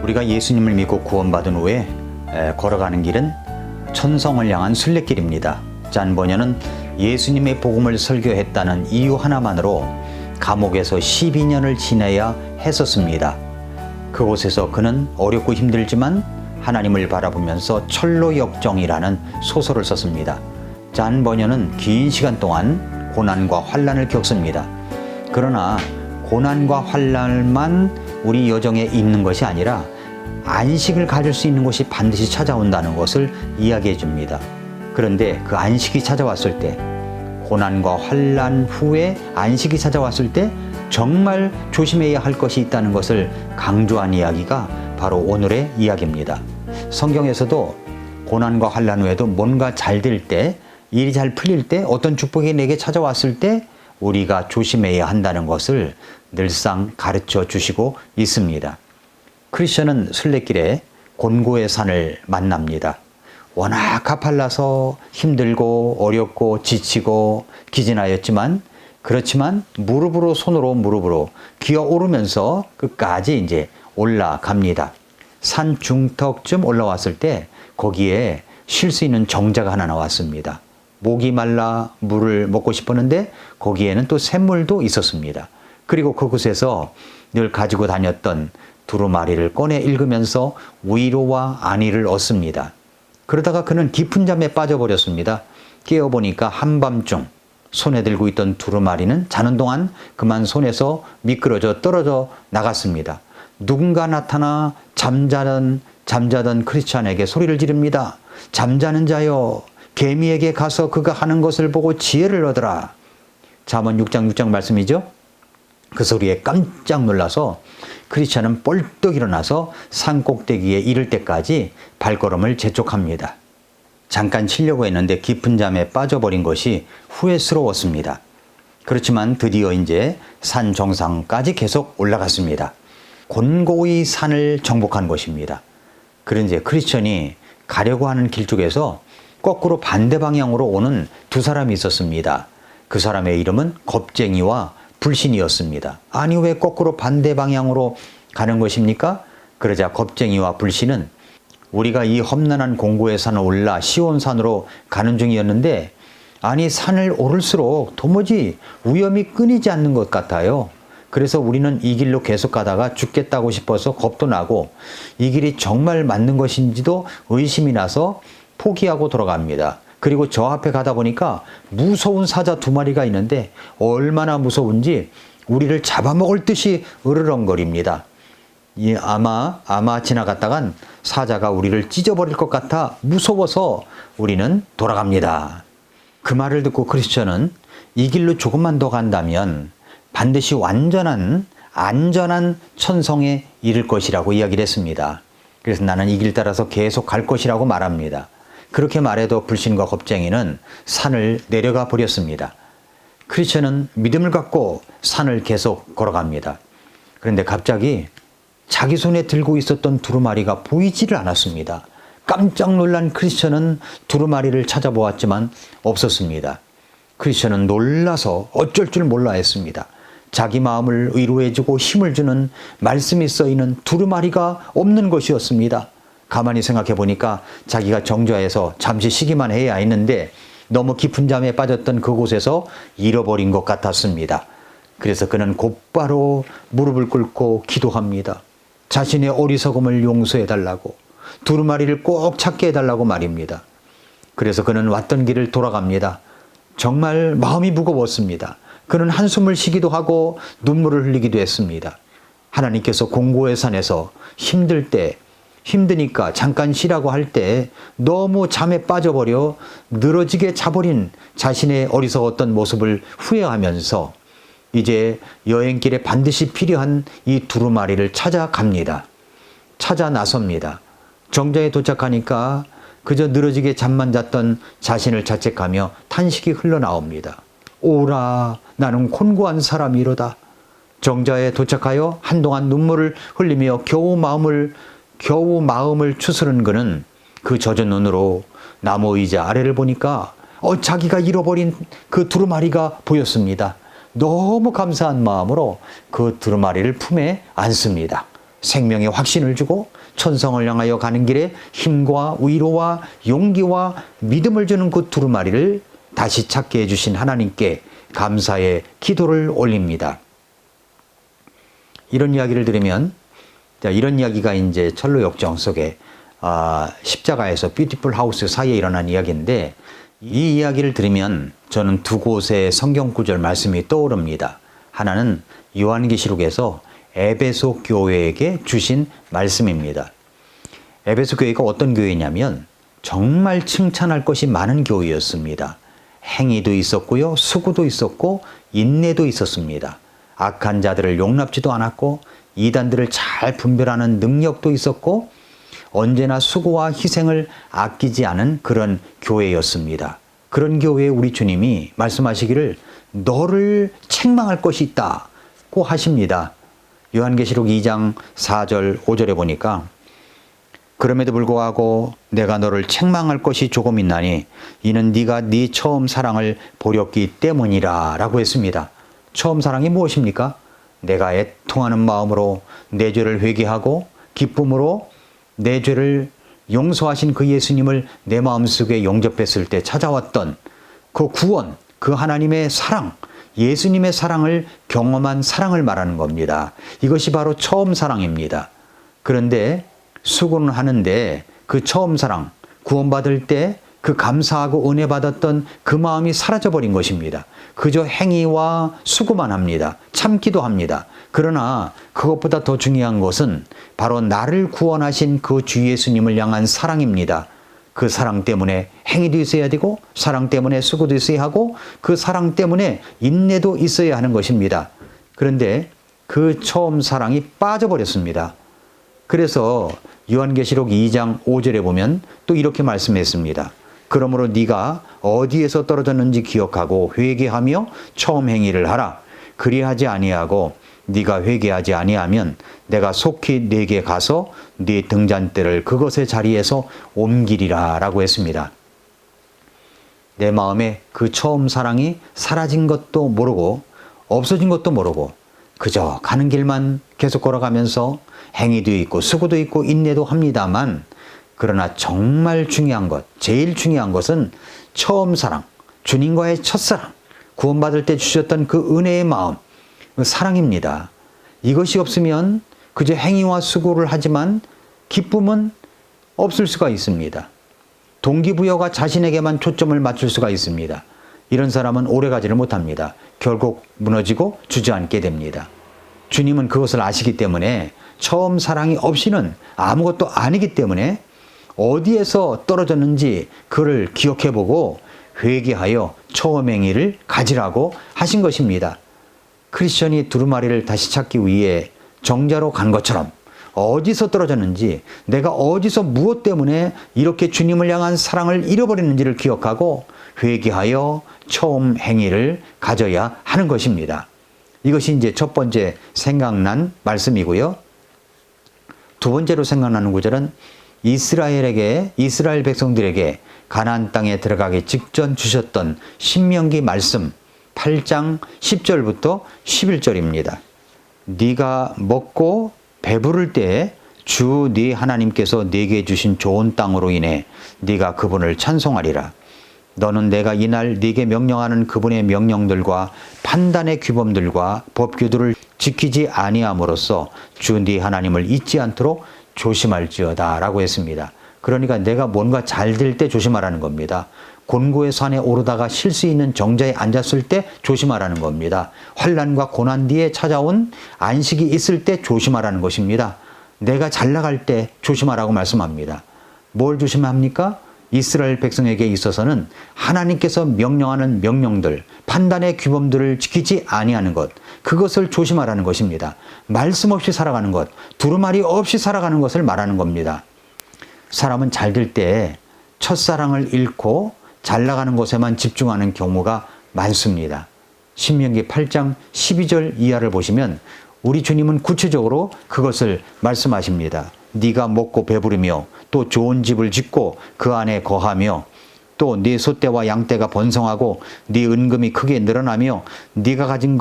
우리가 예수님을 믿고 구원받은 후에 걸어가는 길은 천성을 향한 순례길입니다. 잔 버녀는 예수님의 복음을 설교했다는 이유 하나만으로 감옥에서 12년을 지내야 했었습니다. 그곳에서 그는 어렵고 힘들지만 하나님을 바라보면서 철로역정이라는 소설을 썼습니다. 잔 버녀는 긴 시간 동안 고난과 환난을 겪습니다. 그러나 고난과 환난만 우리 여정에 있는 것이 아니라 안식을 가질 수 있는 곳이 반드시 찾아온다는 것을 이야기해 줍니다. 그런데 그 안식이 찾아왔을 때, 고난과 환난 후에 안식이 찾아왔을 때 정말 조심해야 할 것이 있다는 것을 강조한 이야기가 바로 오늘의 이야기입니다. 성경에서도 고난과 환난 후에도 뭔가 잘 될 때, 일이 잘 풀릴 때, 어떤 축복이 내게 찾아왔을 때 우리가 조심해야 한다는 것을 늘상 가르쳐 주시고 있습니다. 크리스천은 순례길에 곤고의 산을 만납니다. 워낙 가팔라서 힘들고 어렵고 지치고 기진하였지만, 그렇지만 무릎으로 손으로 무릎으로 기어오르면서 끝까지 이제 올라갑니다. 산 중턱쯤 올라왔을 때 거기에 쉴 수 있는 정자가 하나 나왔습니다. 목이 말라 물을 먹고 싶었는데 거기에는 또 샘물도 있었습니다. 그리고 그곳에서 늘 가지고 다녔던 두루마리를 꺼내 읽으면서 위로와 안위를 얻습니다. 그러다가 그는 깊은 잠에 빠져버렸습니다. 깨어보니까 한밤중 손에 들고 있던 두루마리는 자는 동안 그만 손에서 미끄러져 떨어져 나갔습니다. 누군가 나타나 잠자던 크리스찬에게 소리를 지릅니다. 잠자는 자여, 개미에게 가서 그가 하는 것을 보고 지혜를 얻으라. 잠언 6장 6장 말씀이죠. 그 소리에 깜짝 놀라서 크리스찬은 뻘떡 일어나서 산 꼭대기에 이를 때까지 발걸음을 재촉합니다. 잠깐 쉬려고 했는데 깊은 잠에 빠져버린 것이 후회스러웠습니다. 그렇지만 드디어 이제 산 정상까지 계속 올라갔습니다. 곤고히 산을 정복한 것입니다. 그런데 크리스천이 가려고 하는 길 쪽에서 거꾸로 반대 방향으로 오는 두 사람이 있었습니다. 그 사람의 이름은 겁쟁이와 불신이었습니다. 아니, 왜 거꾸로 반대 방향으로 가는 것입니까? 그러자 겁쟁이와 불신은 우리가 이 험난한 공고의 산을 올라 시온산으로 가는 중이었는데, 아니, 산을 오를수록 도무지 위험이 끊이지 않는 것 같아요. 그래서 우리는 이 길로 계속 가다가 죽겠다고 싶어서 겁도 나고 이 길이 정말 맞는 것인지도 의심이 나서 포기하고 돌아갑니다. 그리고 저 앞에 가다 보니까 무서운 사자 두 마리가 있는데 얼마나 무서운지 우리를 잡아먹을 듯이 으르렁거립니다. 아마 지나갔다간 사자가 우리를 찢어버릴 것 같아 무서워서 우리는 돌아갑니다. 그 말을 듣고 크리스천은 이 길로 조금만 더 간다면 반드시 안전한 천성에 이를 것이라고 이야기를 했습니다. 그래서 나는 이 길 따라서 계속 갈 것이라고 말합니다. 그렇게 말해도 불신과 겁쟁이는 산을 내려가 버렸습니다. 크리스천은 믿음을 갖고 산을 계속 걸어갑니다. 그런데 갑자기 자기 손에 들고 있었던 두루마리가 보이지를 않았습니다. 깜짝 놀란 크리스천은 두루마리를 찾아보았지만 없었습니다. 크리스천은 놀라서 어쩔 줄 몰라 했습니다. 자기 마음을 위로해주고 힘을 주는 말씀이 써있는 두루마리가 없는 것이었습니다. 가만히 생각해 보니까 자기가 정좌에서 잠시 쉬기만 해야 했는데 너무 깊은 잠에 빠졌던 그곳에서 잃어버린 것 같았습니다. 그래서 그는 곧바로 무릎을 꿇고 기도합니다. 자신의 어리석음을 용서해 달라고, 두루마리를 꼭 찾게 해달라고 말입니다. 그래서 그는 왔던 길을 돌아갑니다. 정말 마음이 무거웠습니다. 그는 한숨을 쉬기도 하고 눈물을 흘리기도 했습니다. 하나님께서 공고의 산에서 힘드니까 잠깐 쉬라고 할 때 너무 잠에 빠져버려 늘어지게 자버린 자신의 어리석었던 모습을 후회하면서 이제 여행길에 반드시 필요한 이 두루마리를 찾아갑니다. 찾아 나섭니다. 정자에 도착하니까 그저 늘어지게 잠만 잤던 자신을 자책하며 탄식이 흘러나옵니다. 오라, 나는 곤고한 사람이로다. 정자에 도착하여 한동안 눈물을 흘리며 겨우 마음을 추스른 그는 그 젖은 눈으로 나무 의자 아래를 보니까 자기가 잃어버린 그 두루마리가 보였습니다. 너무 감사한 마음으로 그 두루마리를 품에 안습니다. 생명의 확신을 주고 천성을 향하여 가는 길에 힘과 위로와 용기와 믿음을 주는 그 두루마리를 다시 찾게 해주신 하나님께 감사의 기도를 올립니다. 이런 이야기를 들으면, 이런 이야기가 이제 철로역정 속에 십자가에서 뷰티풀 하우스 사이에 일어난 이야기인데, 이 이야기를 들으면 저는 두 곳의 성경 구절 말씀이 떠오릅니다. 하나는 요한계시록에서 에베소 교회에게 주신 말씀입니다. 에베소 교회가 어떤 교회냐면 정말 칭찬할 것이 많은 교회였습니다. 행위도 있었고요, 수고도 있었고 인내도 있었습니다. 악한 자들을 용납지도 않았고 이단들을 잘 분별하는 능력도 있었고 언제나 수고와 희생을 아끼지 않은 그런 교회였습니다. 그런 교회에 우리 주님이 말씀하시기를 너를 책망할 것이 있다고 하십니다. 요한계시록 2장 4절 5절에 보니까 그럼에도 불구하고 내가 너를 책망할 것이 조금 있나니 이는 네가 네 처음 사랑을 버렸기 때문이라 라고 했습니다. 처음 사랑이 무엇입니까? 내가 애통하는 마음으로 내 죄를 회개하고 기쁨으로 내 죄를 용서하신 그 예수님을 내 마음속에 영접했을 때 찾아왔던 그 구원, 그 하나님의 사랑, 예수님의 사랑을 경험한 사랑을 말하는 겁니다. 이것이 바로 처음 사랑입니다. 그런데 수고는 하는데 그 처음 사랑, 구원받을 때 그 감사하고 은혜 받았던 그 마음이 사라져버린 것입니다. 그저 행위와 수고만 합니다. 참기도 합니다. 그러나 그것보다 더 중요한 것은 바로 나를 구원하신 그 주 예수님을 향한 사랑입니다. 그 사랑 때문에 행위도 있어야 되고 사랑 때문에 수고도 있어야 하고 그 사랑 때문에 인내도 있어야 하는 것입니다. 그런데 그 처음 사랑이 빠져버렸습니다. 그래서 요한계시록 2장 5절에 보면 또 이렇게 말씀했습니다. 그러므로 네가 어디에서 떨어졌는지 기억하고 회개하며 처음 행위를 하라. 그리하지 아니하고 네가 회개하지 아니하면 내가 속히 네게 가서 네 등잔대를 그것의 자리에서 옮기리라 라고 했습니다. 내 마음에 그 처음 사랑이 사라진 것도 모르고 없어진 것도 모르고 그저 가는 길만 계속 걸어가면서 행위도 있고 수고도 있고 인내도 합니다만 그러나 정말 중요한 것, 제일 중요한 것은 처음 사랑, 주님과의 첫사랑, 구원받을 때 주셨던 그 은혜의 마음, 그 사랑입니다. 이것이 없으면 그저 행위와 수고를 하지만 기쁨은 없을 수가 있습니다. 동기부여가 자신에게만 초점을 맞출 수가 있습니다. 이런 사람은 오래가지를 못합니다. 결국 무너지고 주저앉게 됩니다. 주님은 그것을 아시기 때문에 처음 사랑이 없이는 아무것도 아니기 때문에 어디에서 떨어졌는지 그를 기억해보고 회개하여 처음 행위를 가지라고 하신 것입니다. 크리스천이 두루마리를 다시 찾기 위해 정자로 간 것처럼 어디서 떨어졌는지 내가 어디서 무엇 때문에 이렇게 주님을 향한 사랑을 잃어버렸는지를 기억하고 회개하여 처음 행위를 가져야 하는 것입니다. 이것이 이제 첫 번째 생각난 말씀이고요. 두 번째로 생각나는 구절은 이스라엘 백성들에게 가나안 땅에 들어가기 직전 주셨던 신명기 말씀 8장 10절부터 11절입니다. 네가 먹고 배부를 때 주 네 하나님께서 네게 주신 좋은 땅으로 인해 네가 그분을 찬송하리라. 너는 내가 이날 네게 명령하는 그분의 명령들과 판단의 규범들과 법규들을 지키지 아니함으로써 주 네 하나님을 잊지 않도록 조심할지어다 라고 했습니다. 그러니까 내가 뭔가 잘 될 때 조심하라는 겁니다. 곤고의 산에 오르다가 쉴 수 있는 정자에 앉았을 때 조심하라는 겁니다. 환난과 고난 뒤에 찾아온 안식이 있을 때 조심하라는 것입니다. 내가 잘 나갈 때 조심하라고 말씀합니다. 뭘 조심합니까? 이스라엘 백성에게 있어서는 하나님께서 명령하는 명령들, 판단의 규범들을 지키지 아니하는 것, 그것을 조심하라는 것입니다. 말씀 없이 살아가는 것, 두루마리 없이 살아가는 것을 말하는 겁니다. 사람은 잘 될 때 첫사랑을 잃고 잘 나가는 것에만 집중하는 경우가 많습니다. 신명기 8장 12절 이하를 보시면 우리 주님은 구체적으로 그것을 말씀하십니다. 네가 먹고 배부르며 또 좋은 집을 짓고 그 안에 거하며 또 네 소떼와 양떼가 번성하고 네 은금이 크게 늘어나며 네가 가진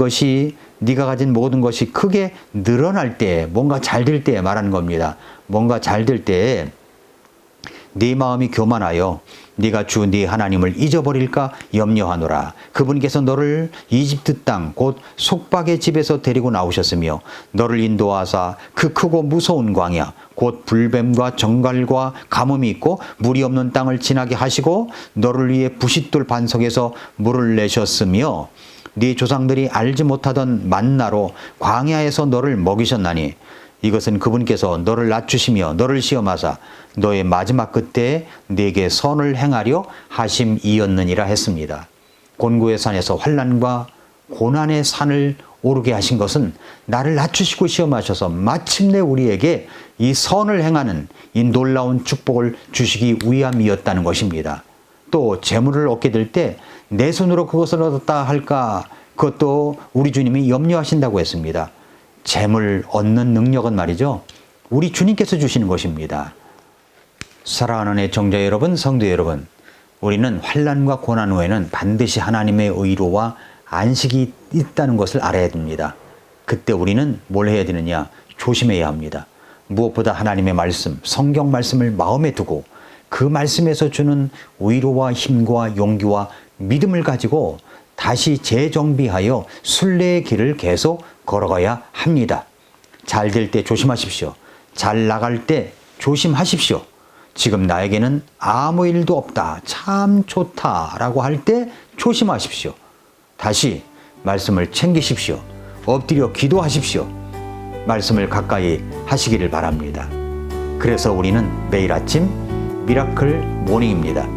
모든 것이 크게 늘어날 때, 뭔가 잘 될 때 말하는 겁니다. 뭔가 잘 될 때에 네 마음이 교만하여 네가 주 네 하나님을 잊어버릴까 염려하노라. 그분께서 너를 이집트 땅 곧 속박의 집에서 데리고 나오셨으며 너를 인도하사 그 크고 무서운 광야 곧 불뱀과 정갈과 가뭄이 있고 물이 없는 땅을 지나게 하시고 너를 위해 부싯돌 반석에서 물을 내셨으며 네 조상들이 알지 못하던 만나로 광야에서 너를 먹이셨나니 이것은 그분께서 너를 낮추시며 너를 시험하사 너의 마지막 그때에 네게 선을 행하려 하심이었느니라 했습니다. 곤고의 산에서 환난과 고난의 산을 오르게 하신 것은 나를 낮추시고 시험하셔서 마침내 우리에게 이 선을 행하는 이 놀라운 축복을 주시기 위함이었다는 것입니다. 또 재물을 얻게 될 때 내 손으로 그것을 얻었다 할까, 그것도 우리 주님이 염려하신다고 했습니다. 재물 얻는 능력은 말이죠, 우리 주님께서 주시는 것입니다. 사랑하는 애청자 여러분, 성도 여러분, 우리는 환난과 고난 후에는 반드시 하나님의 의로와 안식이 있다는 것을 알아야 됩니다. 그때 우리는 뭘 해야 되느냐? 조심해야 합니다. 무엇보다 하나님의 말씀, 성경 말씀을 마음에 두고 그 말씀에서 주는 위로와 힘과 용기와 믿음을 가지고 다시 재정비하여 순례의 길을 계속 걸어가야 합니다. 잘 될 때 조심하십시오. 잘 나갈 때 조심하십시오. 지금 나에게는 아무 일도 없다, 참 좋다라고 할 때 조심하십시오. 다시 말씀을 챙기십시오. 엎드려 기도하십시오. 말씀을 가까이 하시기를 바랍니다. 그래서 우리는 매일 아침 미라클 모닝입니다.